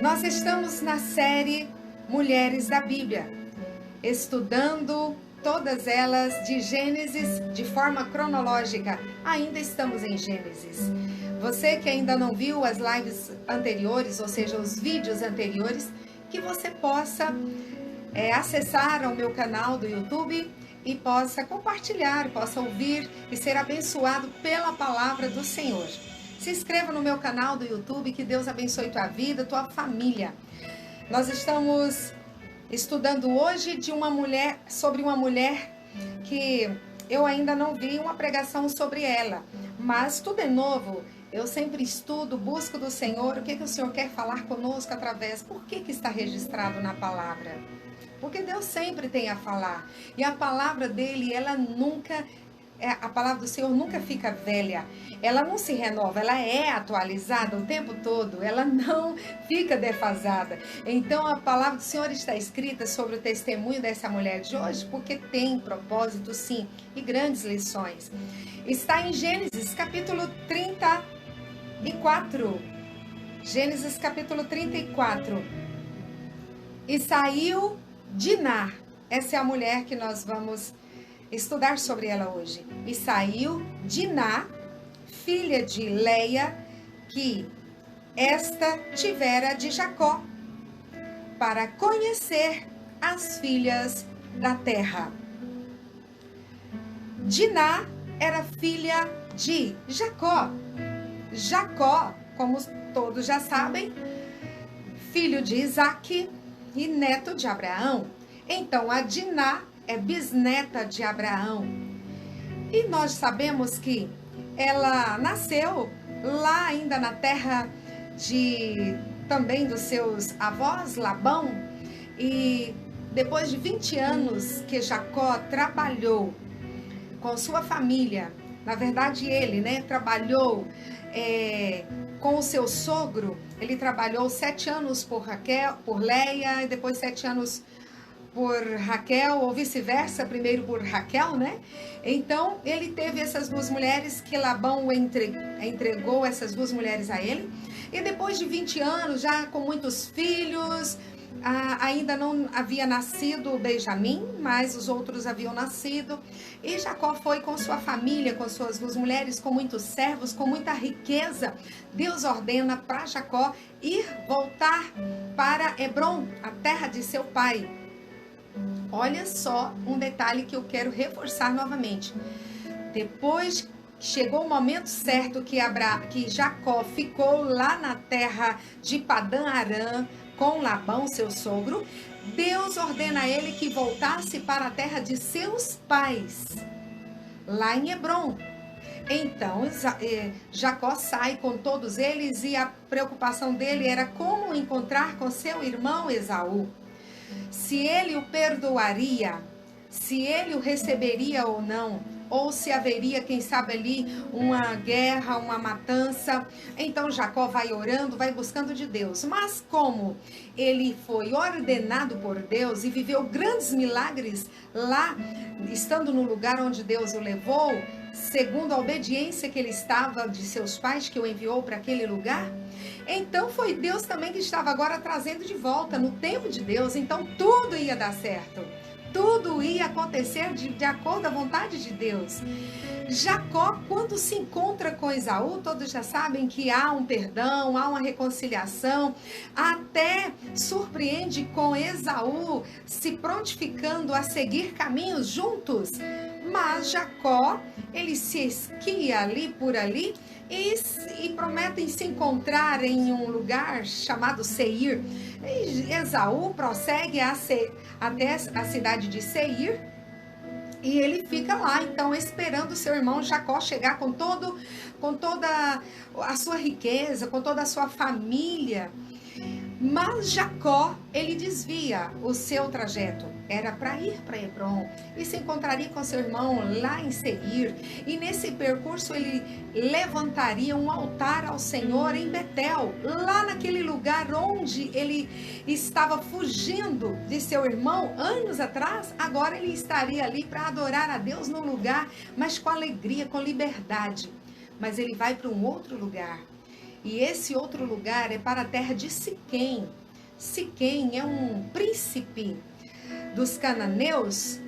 Nós estamos na série Mulheres da Bíblia, estudando todas elas de Gênesis de forma cronológica. Ainda estamos em Gênesis. Você que ainda não viu as lives anteriores, ou seja, os vídeos anteriores, que você possa acessar ao meu canal do YouTube e possa compartilhar, possa ouvir e ser abençoado pela palavra do Senhor. Se inscreva no meu canal do YouTube, que Deus abençoe tua vida, tua família. Nós estamos estudando hoje sobre uma mulher que eu ainda não vi uma pregação sobre ela, mas tudo é novo. Eu sempre estudo, busco do Senhor, o que o Senhor quer falar conosco através, por que está registrado na palavra? Porque Deus sempre tem a falar, e a palavra dele, a palavra do Senhor nunca fica velha, ela não se renova, ela é atualizada o tempo todo, ela não fica defasada. Então a palavra do Senhor está escrita sobre o testemunho dessa mulher de hoje, porque tem propósito sim, e grandes lições. Está em Gênesis capítulo 34, Gênesis capítulo 34, e saiu Diná, essa é a mulher que nós vamos estudar sobre ela hoje. E saiu Diná, filha de Leia, que esta tivera de Jacó, para conhecer as filhas da terra. Diná era filha de Jacó. Jacó, como todos já sabem, filho de Isaque e neto de Abraão. Então a Diná é bisneta de Abraão. E nós sabemos que ela nasceu lá ainda na terra também dos seus avós, Labão. E depois de 20 anos que Jacó trabalhou com sua família, na verdade ele, trabalhou com o seu sogro. Ele trabalhou 7 anos por Leia, e depois 7 anos por Raquel, ou vice-versa, primeiro por Raquel, Então, ele teve essas duas mulheres, que Labão entregou essas duas mulheres a ele. E depois de 20 anos, já com muitos filhos, ainda não havia nascido Benjamim, mas os outros haviam nascido. E Jacó foi com sua família, com suas duas mulheres, com muitos servos, com muita riqueza. Deus ordena para Jacó voltar para Hebrom, a terra de seu pai. Olha só um detalhe que eu quero reforçar novamente. Depois chegou o momento certo que Jacó ficou lá na terra de Padã Arã com Labão, seu sogro. Deus ordena a ele que voltasse para a terra de seus pais, lá em Hebrom. Então Jacó sai com todos eles, e a preocupação dele era como encontrar com seu irmão Esaú. Se ele o perdoaria, se ele o receberia ou não, ou se haveria, quem sabe ali, uma guerra, uma matança. Então Jacó vai orando, vai buscando de Deus. Mas como ele foi ordenado por Deus e viveu grandes milagres lá, estando no lugar onde Deus o levou, segundo a obediência que ele estava de seus pais, que o enviou para aquele lugar, então foi Deus também que estava agora trazendo de volta no tempo de Deus. Então tudo ia dar certo, tudo ia acontecer de acordo com a vontade de Deus. Jacó, quando se encontra com Esaú, todos já sabem que há um perdão, há uma reconciliação, até surpreende com Esaú se prontificando a seguir caminhos juntos. Mas Jacó, ele se esquia por ali e prometem se encontrar em um lugar chamado Seir. E Esaú prossegue até a cidade de Seir, e ele fica lá, então, esperando seu irmão Jacó chegar com toda a sua riqueza, com toda a sua família. Mas Jacó, ele desvia o seu trajeto. Era para ir para Hebrom e se encontraria com seu irmão lá em Seir. E nesse percurso ele levantaria um altar ao Senhor em Betel, lá naquele lugar onde ele estava fugindo de seu irmão anos atrás. Agora ele estaria ali para adorar a Deus no lugar, mas com alegria, com liberdade. Mas ele vai para um outro lugar. E esse outro lugar é para a terra de Siquém. Siquém é um príncipe dos cananeus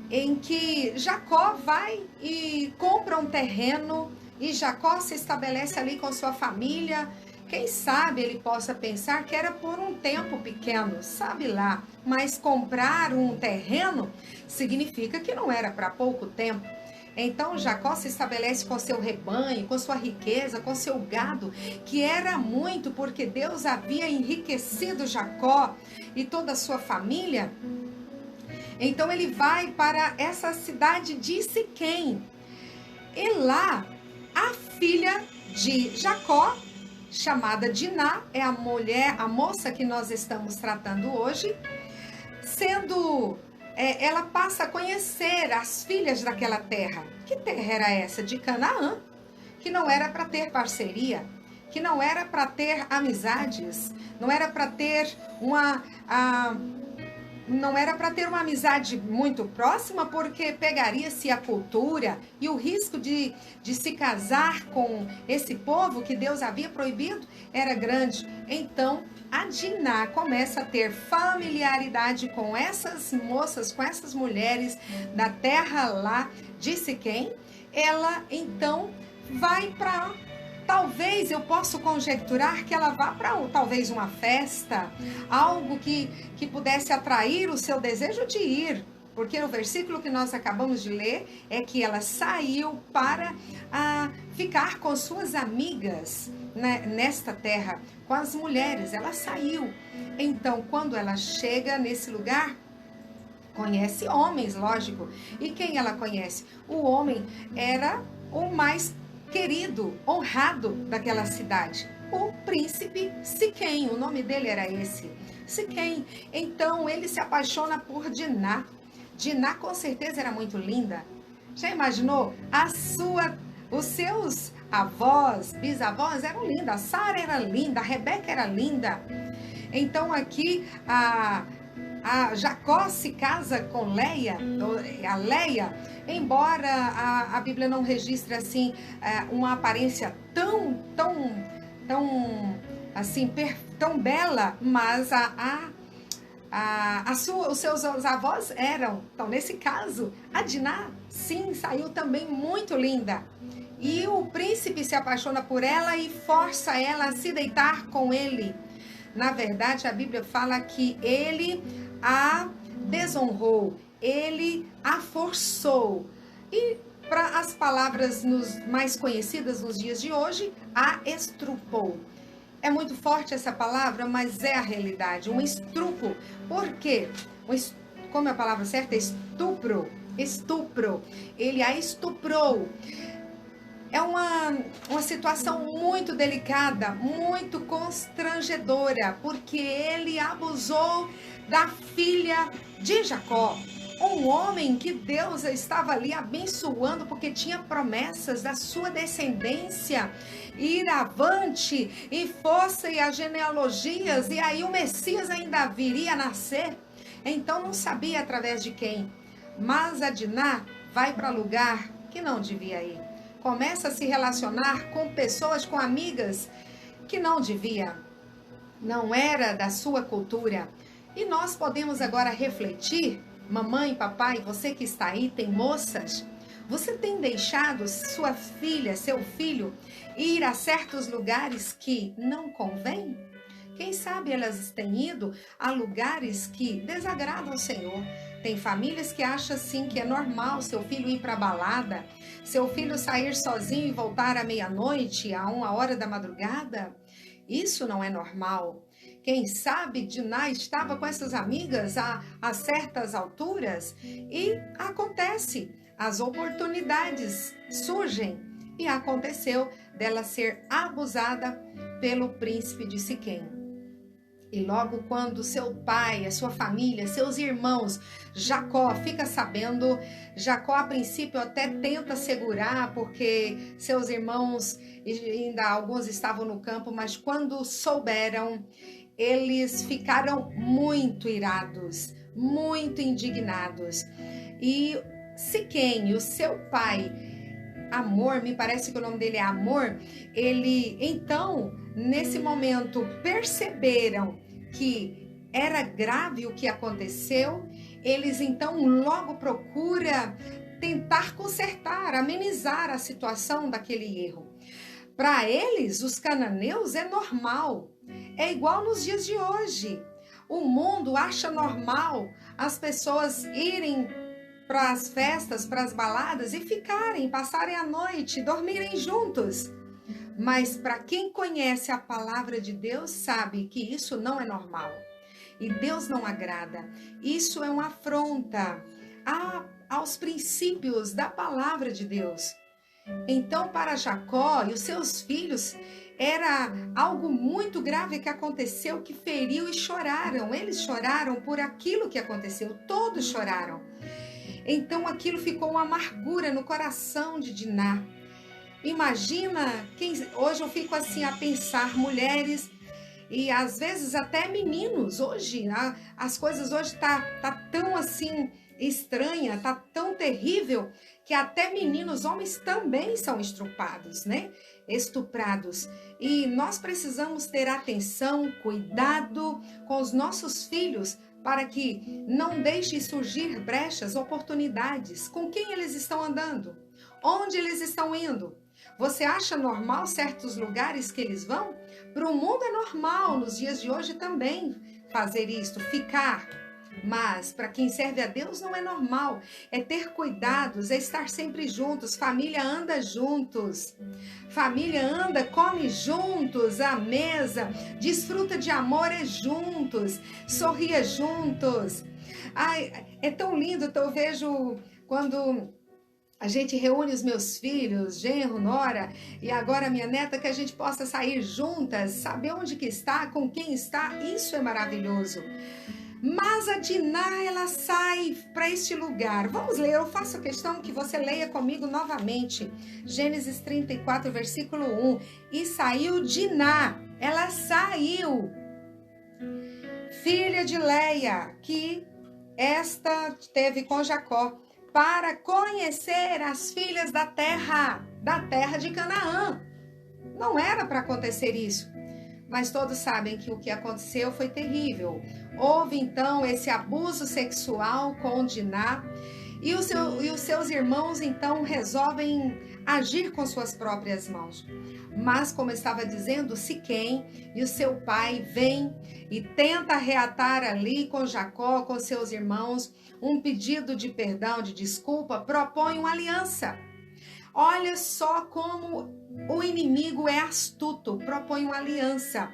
em que Jacó vai e compra um terreno e Jacó se estabelece ali com sua família. Quem sabe ele possa pensar que era por um tempo pequeno, sabe lá, mas comprar um terreno significa que não era para pouco tempo. Então Jacó se estabelece com seu rebanho, com sua riqueza, com seu gado, que era muito porque Deus havia enriquecido Jacó e toda a sua família. Então ele vai para essa cidade de Siquém. E lá, a filha de Jacó, chamada Diná, é a mulher, a moça que nós estamos tratando hoje, ela passa a conhecer as filhas daquela terra. Que terra era essa? De Canaã, que não era para ter parceria, que não era para ter amizades, não era para ter uma amizade muito próxima, porque pegaria-se a cultura e o risco de se casar com esse povo que Deus havia proibido era grande. Então, a Diná começa a ter familiaridade com essas moças, com essas mulheres da terra lá de Siquém. Ela, então, vai para... Talvez eu possa conjecturar que ela vá para talvez uma festa, algo que pudesse atrair o seu desejo de ir. Porque o versículo que nós acabamos de ler é que ela saiu para ficar com suas amigas, né, nesta terra, com as mulheres. Ela saiu. Então, quando ela chega nesse lugar, conhece homens, lógico. E quem ela conhece? O homem era o mais querido, honrado daquela cidade, o príncipe Siquém. O nome dele era esse, Siquém. Então ele se apaixona por Diná. Diná com certeza era muito linda. Já imaginou? Os seus avós, bisavós eram lindas. Sara era linda, a Rebeca era linda. Então aqui a Jacó se casa com Leia, a Leia, embora a Bíblia não registre assim uma aparência tão bela, mas os seus avós eram. Então, nesse caso, a Diná, sim, saiu também muito linda. E o príncipe se apaixona por ela e força ela a se deitar com ele. Na verdade, a Bíblia fala que ele a desonrou, ele a forçou. E para as palavras mais conhecidas nos dias de hoje, a estrupou. É muito forte essa palavra, mas é a realidade, um estupro. Por quê? Como é a palavra certa? Estupro. Ele a estuprou. É uma situação muito delicada, muito constrangedora, porque ele abusou da filha de Jacó. Um homem que Deus estava ali abençoando, porque tinha promessas da sua descendência ir avante e fossem as genealogias, e aí o Messias ainda viria a nascer. Então não sabia através de quem. Mas a Diná vai para lugar que não devia ir. Começa a se relacionar com pessoas, com amigas que não devia. Não era da sua cultura. E nós podemos agora refletir, mamãe, papai, você que está aí, tem moças, você tem deixado sua filha, seu filho, ir a certos lugares que não convém? Quem sabe elas têm ido a lugares que desagradam o Senhor. Tem famílias que acham assim que é normal seu filho ir para a balada, seu filho sair sozinho e voltar à meia-noite, a 1h da madrugada. Isso não é normal. Quem sabe Diná estava com essas amigas a certas alturas e acontece, as oportunidades surgem e aconteceu dela ser abusada pelo príncipe de Siquém. E logo quando seu pai, a sua família, seus irmãos, Jacó fica sabendo, Jacó a princípio até tenta segurar, porque seus irmãos, ainda alguns estavam no campo, mas quando souberam, eles ficaram muito irados, muito indignados. E Siquém, o seu pai, Amor, me parece que o nome dele é Amor, ele, então, nesse momento, perceberam que era grave o que aconteceu, eles então logo procuram tentar consertar, amenizar a situação daquele erro. Para eles, os cananeus, é normal, é igual nos dias de hoje. O mundo acha normal as pessoas irem para as festas, para as baladas e ficarem, passarem a noite, dormirem juntos. Mas para quem conhece a palavra de Deus, sabe que isso não é normal. E Deus não agrada. Isso é uma afronta aos princípios da palavra de Deus. Então, para Jacó e os seus filhos, era algo muito grave que aconteceu, que feriu e choraram. Eles choraram por aquilo que aconteceu, todos choraram. Então, aquilo ficou uma amargura no coração de Diná. Imagina, hoje eu fico assim a pensar, mulheres e às vezes até meninos. Hoje, as coisas hoje tá tão assim estranha, tá tão terrível, que até meninos, homens também são estuprados, né? Estuprados. E nós precisamos ter atenção, cuidado com os nossos filhos, para que não deixe surgir brechas, oportunidades. Com quem eles estão andando? Onde eles estão indo? Você acha normal certos lugares que eles vão? Para o mundo é normal, nos dias de hoje também, fazer isto, ficar. Mas para quem serve a Deus não é normal. É ter cuidados, é estar sempre juntos. Família anda juntos. Família anda, come juntos à mesa. Desfruta de amores juntos. Sorria juntos. Ai, é tão lindo. Eu vejo quando a gente reúne os meus filhos, genro, nora e agora minha neta, que a gente possa sair juntas, saber onde que está, com quem está. Isso é maravilhoso. Mas a Diná, ela sai para este lugar. Vamos ler, eu faço questão que você leia comigo novamente. Gênesis 34, versículo 1. E saiu Diná, ela saiu, filha de Leia, que esta teve com Jacó, para conhecer as filhas da terra de Canaã. Não era para acontecer isso. Mas todos sabem que o que aconteceu foi terrível. Houve então esse abuso sexual com Diná e os seus irmãos então resolvem agir com suas próprias mãos. Mas, como eu estava dizendo, Siquém e o seu pai vem e tenta reatar ali com Jacó, com seus irmãos, um pedido de perdão, de desculpa, propõe uma aliança. Olha só como o inimigo é astuto, propõe uma aliança.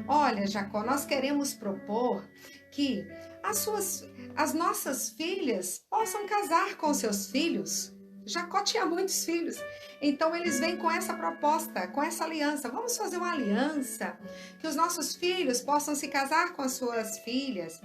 Olha, Jacó, nós queremos propor que as nossas filhas possam casar com seus filhos. Jacó tinha muitos filhos, então eles vêm com essa proposta, com essa aliança. Vamos fazer uma aliança, que os nossos filhos possam se casar com as suas filhas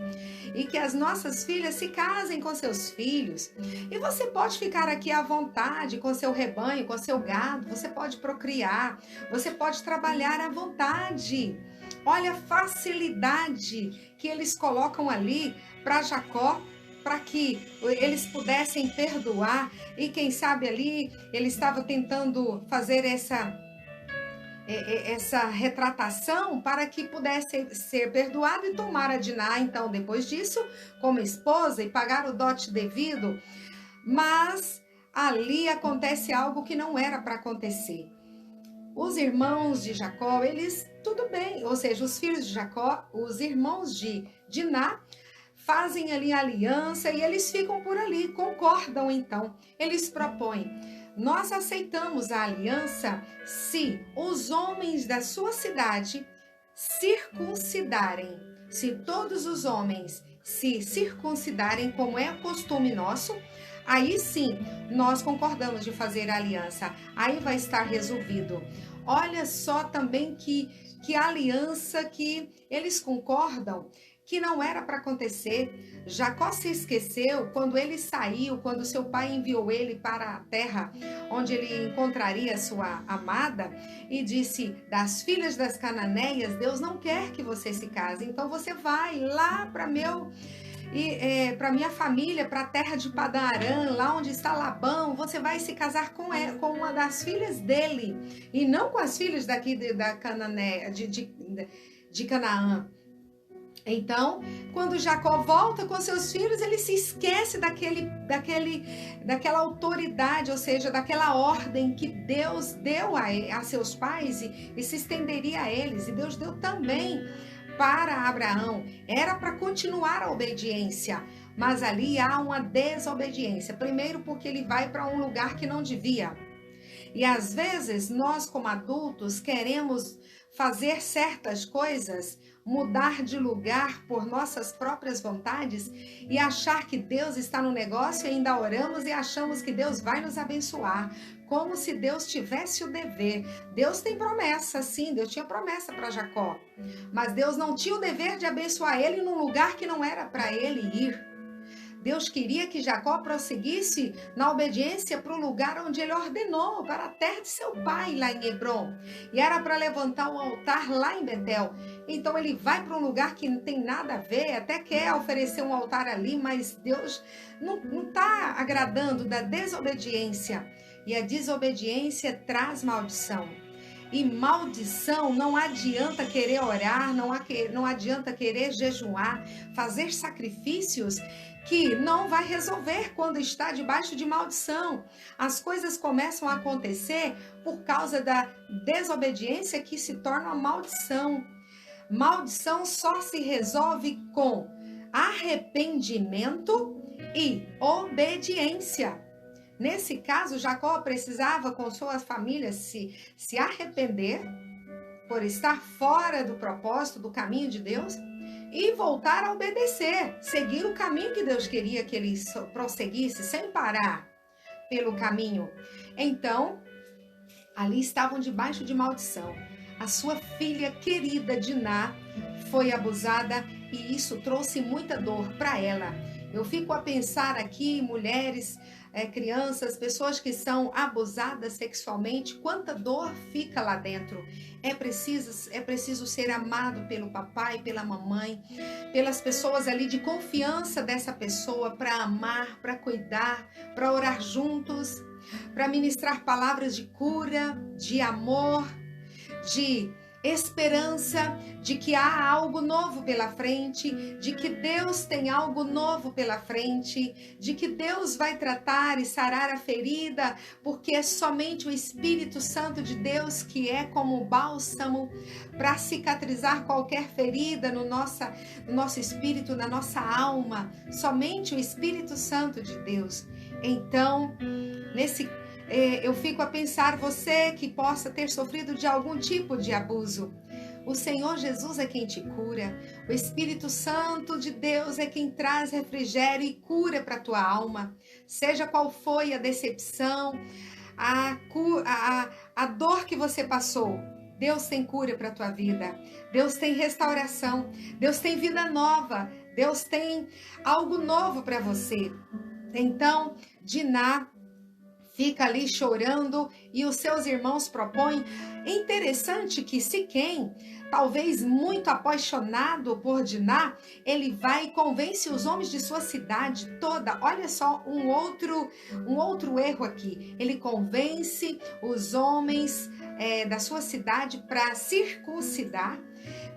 e que as nossas filhas se casem com seus filhos. E você pode ficar aqui à vontade com seu rebanho, com seu gado, você pode procriar, você pode trabalhar à vontade. Olha a facilidade que eles colocam ali para Jacó, para que eles pudessem perdoar. E quem sabe ali ele estava tentando fazer essa retratação para que pudesse ser perdoado e tomar a Diná, então, depois disso, como esposa e pagar o dote devido. Mas ali acontece algo que não era para acontecer. Os irmãos de Jacó, eles, tudo bem, ou seja, os filhos de Jacó, os irmãos de Diná, fazem ali a aliança e eles ficam por ali, concordam então. Eles propõem: nós aceitamos a aliança se os homens da sua cidade circuncidarem. Se todos os homens se circuncidarem, como é costume nosso, aí sim nós concordamos de fazer a aliança. Aí vai estar resolvido. Olha só também que aliança que eles concordam, que não era para acontecer. Jacó se esqueceu quando ele saiu, quando seu pai enviou ele para a terra onde ele encontraria sua amada, e disse: das filhas das cananeias, Deus não quer que você se case, então você vai lá para meu para minha família, para a terra de Padã Arã, lá onde está Labão, você vai se casar com uma das filhas dele, e não com as filhas daqui da Canané, de Canaã. Então, quando Jacó volta com seus filhos, ele se esquece daquela autoridade, ou seja, daquela ordem que Deus deu a seus pais e se estenderia a eles. E Deus deu também para Abraão. Era para continuar a obediência, mas ali há uma desobediência. Primeiro, porque ele vai para um lugar que não devia. E às vezes, nós como adultos queremos fazer certas coisas, mudar de lugar por nossas próprias vontades e achar que Deus está no negócio, e ainda oramos e achamos que Deus vai nos abençoar, como se Deus tivesse o dever. Deus tem promessa, sim, Deus tinha promessa para Jacó, mas Deus não tinha o dever de abençoar ele num lugar que não era para ele ir. Deus queria que Jacó prosseguisse na obediência para o lugar onde ele ordenou, para a terra de seu pai, lá em Hebrom. E era para levantar um altar lá em Betel. Então ele vai para um lugar que não tem nada a ver, até quer oferecer um altar ali, mas Deus não está agradando da desobediência. E a desobediência traz maldição. E maldição, não adianta querer orar, não adianta querer jejuar, fazer sacrifícios que não vai resolver quando está debaixo de maldição. As coisas começam a acontecer por causa da desobediência que se torna uma maldição. Maldição só se resolve com arrependimento e obediência. Nesse caso, Jacó precisava com sua família se arrepender por estar fora do propósito, do caminho de Deus, e voltar a obedecer, seguir o caminho que Deus queria que ele prosseguisse sem parar pelo caminho. Então, ali estavam debaixo de maldição. A sua filha querida Diná foi abusada e isso trouxe muita dor para ela. Eu fico a pensar aqui, mulheres, crianças, pessoas que são abusadas sexualmente, quanta dor fica lá dentro. É preciso ser amado pelo papai, pela mamãe, pelas pessoas ali de confiança dessa pessoa, para amar, para cuidar, para orar juntos, para ministrar palavras de cura, de amor, de esperança, de que há algo novo pela frente, de que Deus tem algo novo pela frente, de que Deus vai tratar e sarar a ferida, porque é somente o Espírito Santo de Deus que é como o bálsamo para cicatrizar qualquer ferida no nosso espírito, na nossa alma. Somente o Espírito Santo de Deus. Então, eu fico a pensar, você que possa ter sofrido de algum tipo de abuso, o Senhor Jesus é quem te cura, o Espírito Santo de Deus é quem traz refrigério e cura para a tua alma, seja qual foi a decepção, a dor que você passou. Deus tem cura para a tua vida, Deus tem restauração, Deus tem vida nova, Deus tem algo novo para você. Então, Diná fica ali chorando e os seus irmãos propõem. É interessante que Siquém, talvez muito apaixonado por Diná, ele vai e convence os homens de sua cidade toda. Olha só um outro erro aqui. Ele convence os homens da sua cidade para circuncidar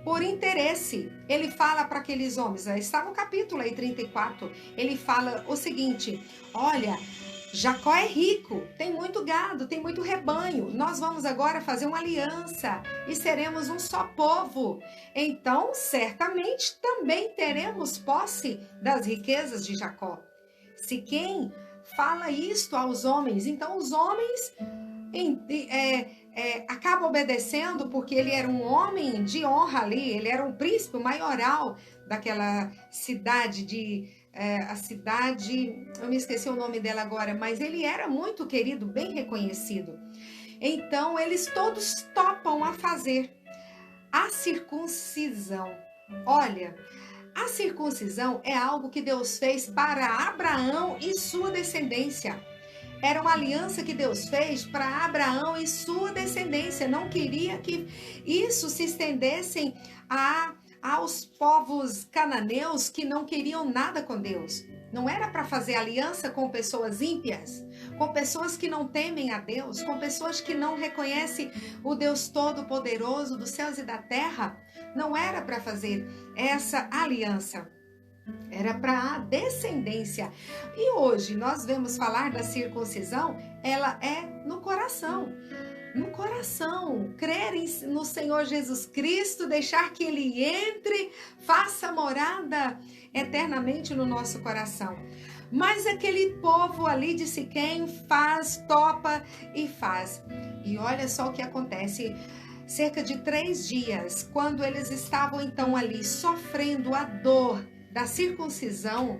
por interesse. Ele fala para aqueles homens, está no capítulo aí 34, ele fala o seguinte: olha, Jacó é rico, tem muito gado, tem muito rebanho. Nós vamos agora fazer uma aliança e seremos um só povo. Então, certamente também teremos posse das riquezas de Jacó. Siquém fala isto aos homens. Então, os homens acabam obedecendo porque ele era um homem de honra ali. Ele era um príncipe maioral daquela cidade a cidade, eu me esqueci o nome dela agora, mas ele era muito querido, bem reconhecido. Então, eles todos topam a fazer a circuncisão. Olha, a circuncisão é algo que Deus fez para Abraão e sua descendência. Era uma aliança que Deus fez para Abraão e sua descendência. Não queria que isso se estendesse aos povos cananeus que não queriam nada com Deus. Não era para fazer aliança com pessoas ímpias, com pessoas que não temem a Deus, com pessoas que não reconhecem o Deus Todo-Poderoso dos céus e da terra. Não era para fazer essa aliança. Era para a descendência. E hoje nós vemos falar da circuncisão, ela é no coração. No coração, crer no Senhor Jesus Cristo, deixar que Ele entre, faça morada eternamente no nosso coração. Mas aquele povo ali de Siquém topa e faz. E olha só o que acontece. Cerca de 3 dias, quando eles estavam então ali sofrendo a dor da circuncisão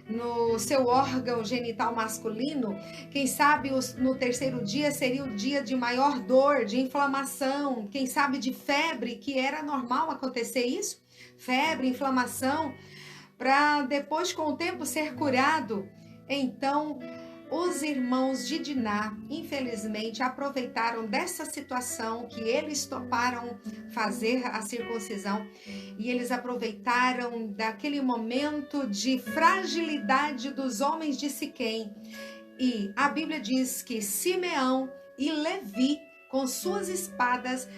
no seu órgão genital masculino, quem sabe no 3º dia seria o dia de maior dor, de inflamação, quem sabe de febre, que era normal acontecer isso, febre, inflamação, para depois com o tempo ser curado. Então os irmãos de Diná, infelizmente, aproveitaram dessa situação que eles toparam fazer a circuncisão e eles aproveitaram daquele momento de fragilidade dos homens de Siquém. E a Bíblia diz que Simeão e Levi, com suas espadas,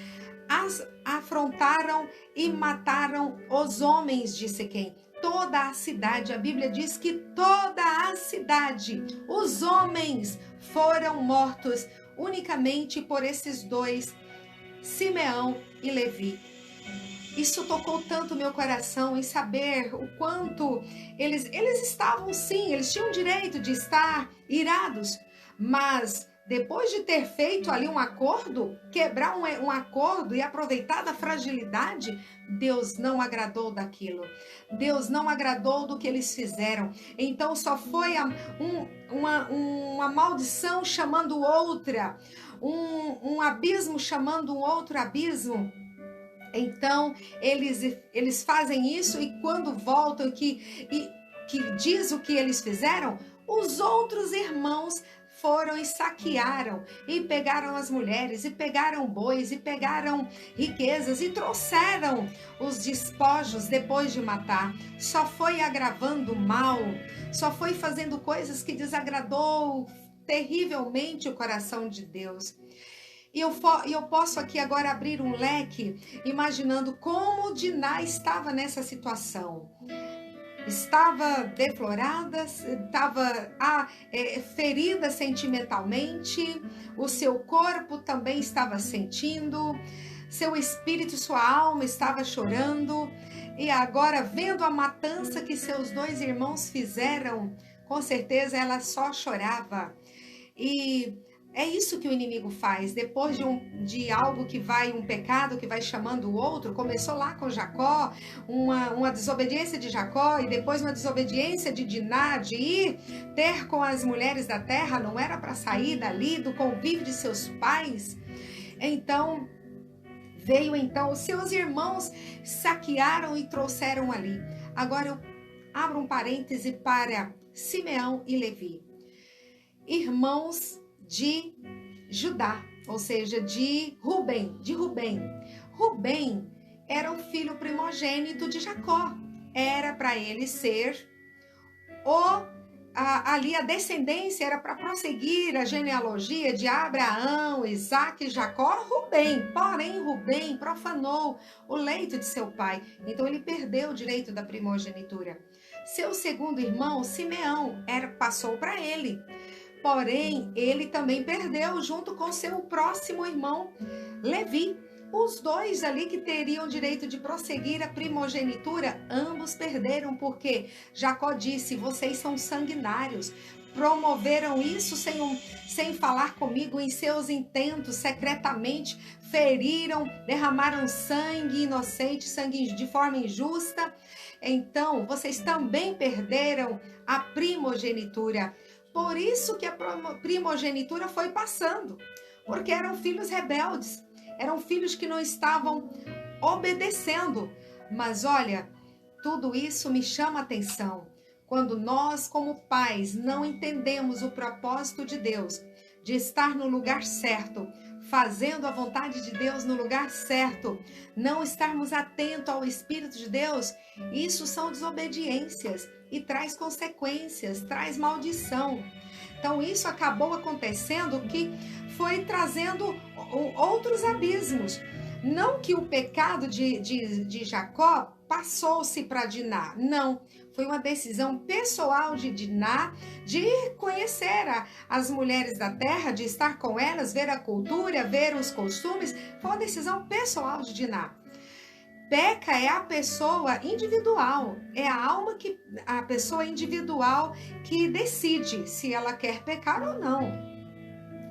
afrontaram e mataram os homens de Siquém. Toda a cidade, a Bíblia diz que toda a cidade, os homens foram mortos unicamente por esses 2, Simeão e Levi. Isso tocou tanto meu coração em saber o quanto eles estavam, sim, eles tinham o direito de estar irados, mas depois de ter feito ali um acordo, quebrar um acordo e aproveitar da fragilidade, Deus não agradou daquilo. Deus não agradou do que eles fizeram. Então só foi uma maldição chamando outra, um abismo chamando um outro abismo. Então eles fazem isso e quando voltam que diz o que eles fizeram, os outros irmãos foram e saquearam, e pegaram as mulheres, e pegaram bois, e pegaram riquezas, e trouxeram os despojos depois de matar. Só foi agravando o mal, só foi fazendo coisas que desagradou terrivelmente o coração de Deus. E eu posso aqui agora abrir um leque, imaginando como Diná estava nessa situação. Estava deflorada, estava ferida sentimentalmente, o seu corpo também estava sentindo, seu espírito, sua alma estava chorando, e agora vendo a matança que seus 2 irmãos fizeram, com certeza ela só chorava. E é isso que o inimigo faz, depois de algo que vai, um pecado que vai chamando o outro. Começou lá com Jacó, uma desobediência de Jacó, e depois uma desobediência de Diná, de ir ter com as mulheres da terra, não era para sair dali do convívio de seus pais. Então, os seus irmãos saquearam e trouxeram ali. Agora eu abro um parêntese para Simeão e Levi, irmãos de Judá, ou seja, de Rubem. Rubem era o filho primogênito de Jacó. Era para ele ser ali a descendência, era para prosseguir a genealogia de Abraão, Isaque e Jacó, Rubem. Porém, Rubem profanou o leito de seu pai, então ele perdeu o direito da primogenitura. Seu segundo irmão, Simeão, passou para ele. Porém, ele também perdeu junto com seu próximo irmão, Levi. Os 2 ali que teriam direito de prosseguir a primogenitura, ambos perderam, porque Jacó disse: vocês são sanguinários, promoveram isso sem falar comigo, em seus intentos, secretamente, feriram, derramaram sangue inocente, sangue de forma injusta. Então, vocês também perderam a primogenitura. Por isso que a primogenitura foi passando, porque eram filhos rebeldes, eram filhos que não estavam obedecendo. Mas olha, tudo isso me chama a atenção. Quando nós, como pais, não entendemos o propósito de Deus, de estar no lugar certo, fazendo a vontade de Deus no lugar certo, não estarmos atentos ao Espírito de Deus, isso são desobediências e traz consequências, traz maldição. Então isso acabou acontecendo, que foi trazendo outros abismos. Não que o pecado de Jacó passou-se para Diná, não. Foi uma decisão pessoal de Diná de conhecer as mulheres da terra, de estar com elas, ver a cultura, ver os costumes. Foi uma decisão pessoal de Diná. Peca é a pessoa individual, é a pessoa individual que decide se ela quer pecar ou não.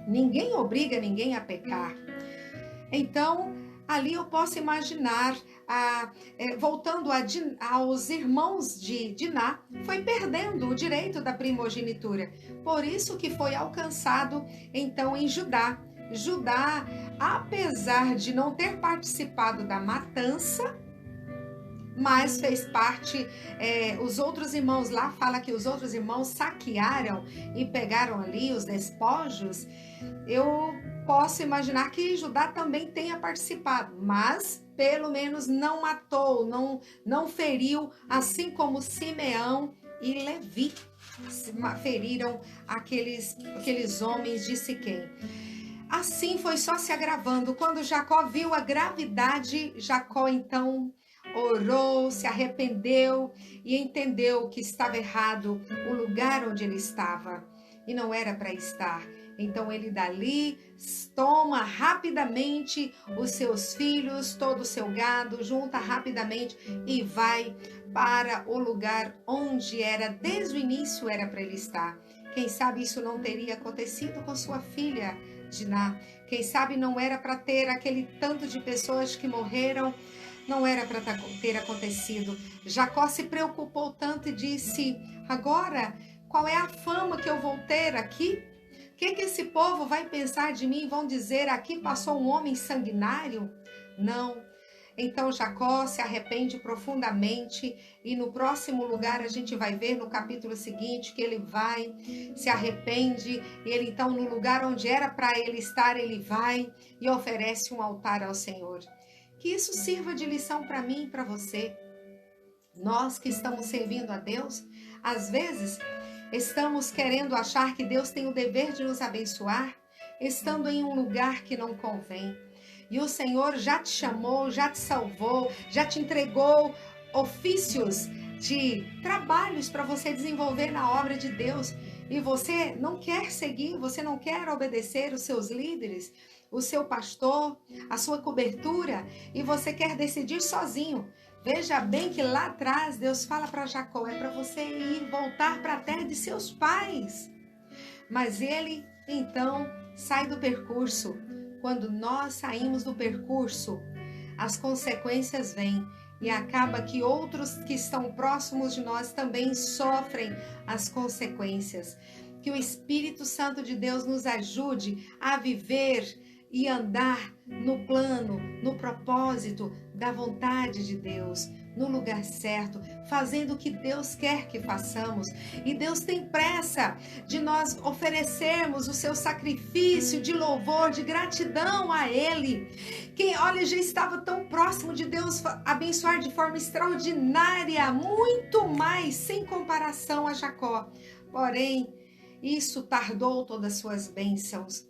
Ninguém obriga ninguém a pecar. Então, ali eu posso imaginar, voltando aos irmãos de Diná, foi perdendo o direito da primogenitura. Por isso que foi alcançado, então, em Judá. Judá, apesar de não ter participado da matança, mas fez parte, os outros irmãos lá, fala que os outros irmãos saquearam e pegaram ali os despojos. Eu posso imaginar que Judá também tenha participado, mas pelo menos não matou, não feriu, assim como Simeão e Levi feriram aqueles homens de Siquém. Assim foi só se agravando. Quando Jacó viu a gravidade, Jacó então orou, se arrependeu e entendeu que estava errado o lugar onde ele estava e não era para estar. Então ele dali toma rapidamente os seus filhos, todo o seu gado, junta rapidamente e vai para o lugar onde desde o início era para ele estar. Quem sabe isso não teria acontecido com sua filha Diná. Quem sabe não era para ter aquele tanto de pessoas que morreram, não era para ter acontecido. Jacó se preocupou tanto e disse: agora, qual é a fama que eu vou ter aqui? O que esse povo vai pensar de mim? Vão dizer: aqui passou um homem sanguinário? Não. Então Jacó se arrepende profundamente e no próximo lugar a gente vai ver no capítulo seguinte que ele vai, se arrepende e ele então no lugar onde era para ele estar, ele vai e oferece um altar ao Senhor. Que isso sirva de lição para mim e para você. Nós que estamos servindo a Deus, às vezes estamos querendo achar que Deus tem o dever de nos abençoar, estando em um lugar que não convém. E o Senhor já te chamou, já te salvou, já te entregou ofícios de trabalhos para você desenvolver na obra de Deus. E você não quer seguir, você não quer obedecer os seus líderes, o seu pastor, a sua cobertura, e você quer decidir sozinho. Veja bem que lá atrás Deus fala para Jacó, é para você ir voltar para a terra de seus pais. Mas ele então sai do percurso. Quando nós saímos do percurso, as consequências vêm e acaba que outros que estão próximos de nós também sofrem as consequências. Que o Espírito Santo de Deus nos ajude a viver e andar no plano, no propósito da vontade de Deus, no lugar certo, fazendo o que Deus quer que façamos. E Deus tem pressa de nós oferecermos o seu sacrifício de louvor, de gratidão a Ele. Quem, olha, já estava tão próximo de Deus abençoar de forma extraordinária, muito mais, sem comparação a Jacó. Porém, isso tardou todas as suas bênçãos.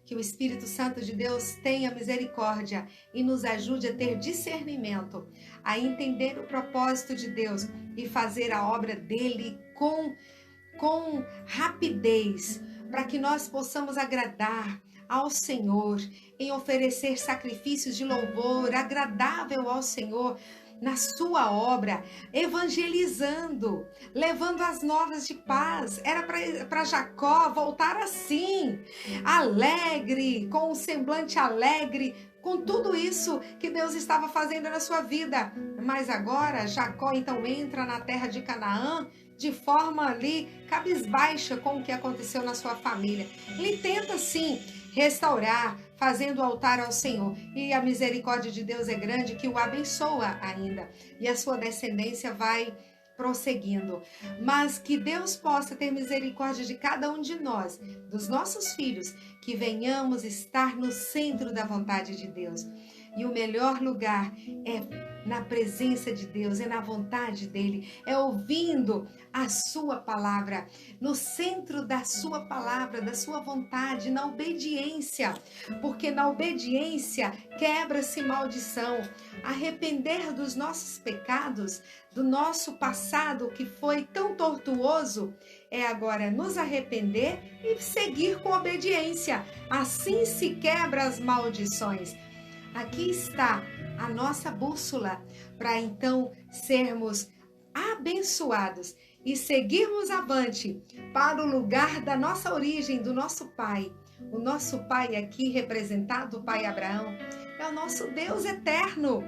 Que o Espírito Santo de Deus tenha misericórdia e nos ajude a ter discernimento, a entender o propósito de Deus e fazer a obra dele com rapidez, para que nós possamos agradar ao Senhor, em oferecer sacrifícios de louvor agradável ao Senhor, na sua obra, evangelizando, levando as novas de paz. Era para Jacó voltar assim, alegre, com um semblante alegre, com tudo isso que Deus estava fazendo na sua vida. Mas agora Jacó então entra na terra de Canaã de forma ali cabisbaixa com o que aconteceu na sua família. Ele tenta sim restaurar, fazendo o altar ao Senhor. E a misericórdia de Deus é grande, que o abençoa ainda. E a sua descendência vai prosseguindo, mas que Deus possa ter misericórdia de cada um de nós, dos nossos filhos, que venhamos estar no centro da vontade de Deus. E o melhor lugar é na presença de Deus, é na vontade dele, é ouvindo a sua palavra, no centro da sua palavra, da sua vontade, na obediência, porque na obediência quebra-se maldição. Arrepender dos nossos pecados, do nosso passado que foi tão tortuoso, é agora nos arrepender e seguir com obediência. Assim se quebra as maldições. Aqui está a nossa bússola para então sermos abençoados e seguirmos avante para o lugar da nossa origem, do nosso Pai. O nosso Pai aqui representado, o Pai Abraão, é o nosso Deus eterno.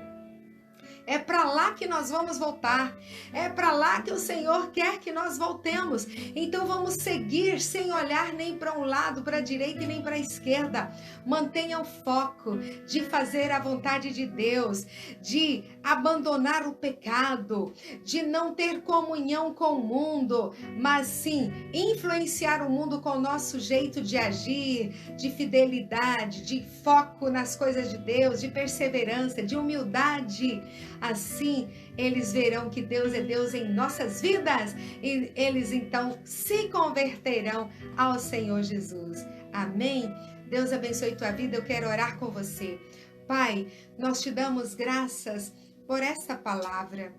É para lá que nós vamos voltar. É para lá que o Senhor quer que nós voltemos. Então vamos seguir sem olhar nem para um lado, para a direita e nem para a esquerda. Mantenha o foco de fazer a vontade de Deus, de abandonar o pecado, de não ter comunhão com o mundo, mas sim influenciar o mundo com o nosso jeito de agir, de fidelidade, de foco nas coisas de Deus, de perseverança, de humildade. Assim, eles verão que Deus é Deus em nossas vidas e eles então se converterão ao Senhor Jesus. Amém? Deus abençoe tua vida. Eu quero orar com você. Pai, nós te damos graças por essa palavra.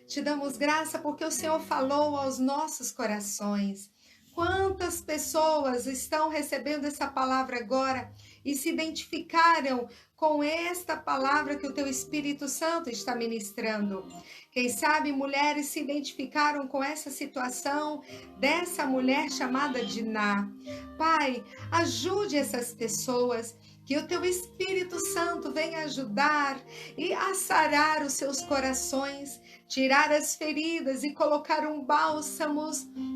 Te damos graça porque o Senhor falou aos nossos corações. Quantas pessoas estão recebendo essa palavra agora e se identificaram com esta palavra que o teu Espírito Santo está ministrando? Quem sabe mulheres se identificaram com essa situação dessa mulher chamada Diná. Pai, ajude essas pessoas, que o teu Espírito Santo venha ajudar e a sarar os seus corações, tirar as feridas e colocar um bálsamo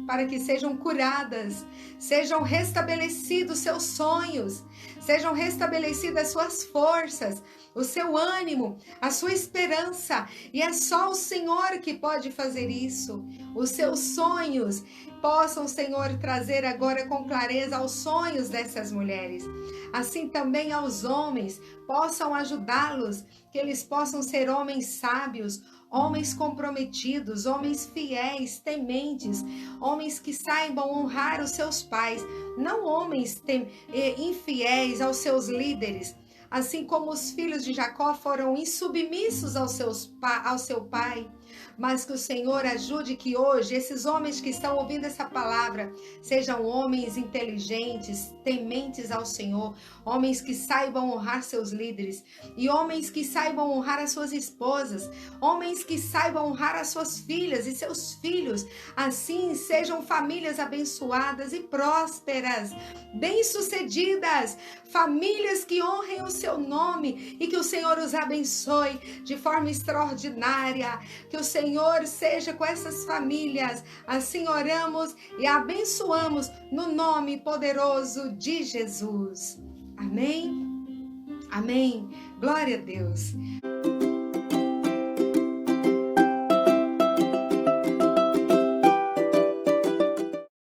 para que sejam curadas, sejam restabelecidos seus sonhos, sejam restabelecidas suas forças, o seu ânimo, a sua esperança. E é só o Senhor que pode fazer isso. Os seus sonhos possam, Senhor, trazer agora com clareza aos sonhos dessas mulheres. Assim também aos homens, possam ajudá-los, que eles possam ser homens sábios, homens comprometidos, homens fiéis, tementes, homens que saibam honrar os seus pais, não homens infiéis aos seus líderes. Assim como os filhos de Jacó foram insubmissos ao seu pai, mas que o Senhor ajude que hoje esses homens que estão ouvindo essa palavra sejam homens inteligentes, tementes ao Senhor, homens que saibam honrar seus líderes e homens que saibam honrar as suas esposas, homens que saibam honrar as suas filhas e seus filhos. Assim sejam famílias abençoadas e prósperas, bem-sucedidas, famílias que honrem o seu nome e que o Senhor os abençoe de forma extraordinária. Que o Senhor seja com essas famílias. Assim oramos e abençoamos no nome poderoso de Jesus. Amém? Amém. Glória a Deus.